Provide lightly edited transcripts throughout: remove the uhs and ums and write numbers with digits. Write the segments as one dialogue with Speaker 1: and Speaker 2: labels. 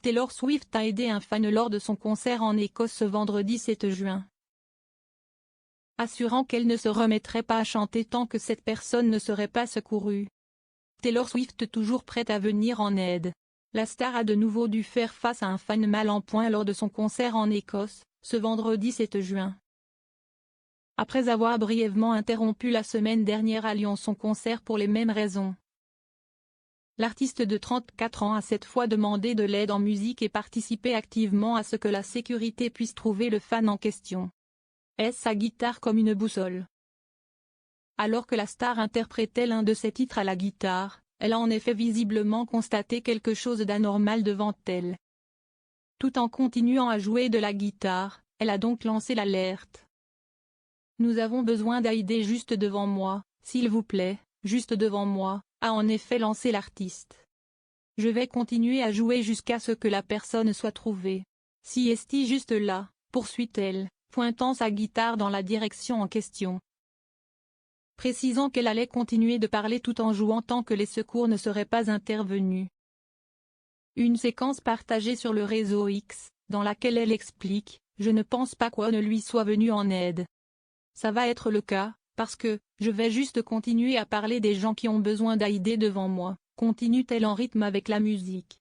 Speaker 1: Taylor Swift a aidé un fan lors de son concert en Écosse ce vendredi 7 juin. Assurant qu'elle ne se remettrait pas à chanter tant que cette personne ne serait pas secourue. Taylor Swift toujours prête à venir en aide. La star a de nouveau dû faire face à un fan mal en point lors de son concert en Écosse, ce vendredi 7 juin. Après avoir brièvement interrompu la semaine dernière à Lyon son concert pour les mêmes raisons. L'artiste de 34 ans a cette fois demandé de l'aide en musique et participé activement à ce que la sécurité puisse trouver le fan en question. Est-ce sa guitare comme une boussole? Alors que la star interprétait l'un de ses titres à la guitare, elle a en effet visiblement constaté quelque chose d'anormal devant elle. Tout en continuant à jouer de la guitare, elle a donc lancé l'alerte. Nous avons besoin d'aider juste devant moi, s'il vous plaît, juste devant moi, a en effet lancé l'artiste. Je vais continuer à jouer jusqu'à ce que la personne soit trouvée. Si est-il juste là, poursuit-elle, pointant sa guitare dans la direction en question. Précisant qu'elle allait continuer de parler tout en jouant tant que les secours ne seraient pas intervenus. Une séquence partagée sur le réseau X, dans laquelle elle explique « Je ne pense pas qu'on ne lui soit venu en aide. Ça va être le cas, parce que, je vais juste continuer à parler des gens qui ont besoin d'aide devant moi », continue-t-elle en rythme avec la musique.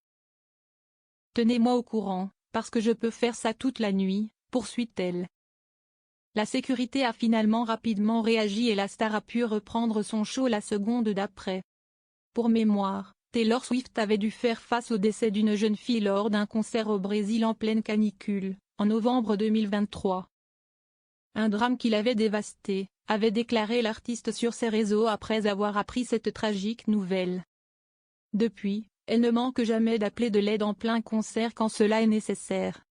Speaker 1: Tenez-moi au courant, parce que je peux faire ça toute la nuit, poursuit-elle. La sécurité a finalement rapidement réagi et la star a pu reprendre son show la seconde d'après. Pour mémoire, Taylor Swift avait dû faire face au décès d'une jeune fille lors d'un concert au Brésil en pleine canicule, en novembre 2023. Un drame qui l'avait dévastée, avait déclaré l'artiste sur ses réseaux après avoir appris cette tragique nouvelle. Depuis, elle ne manque jamais d'appeler de l'aide en plein concert quand cela est nécessaire.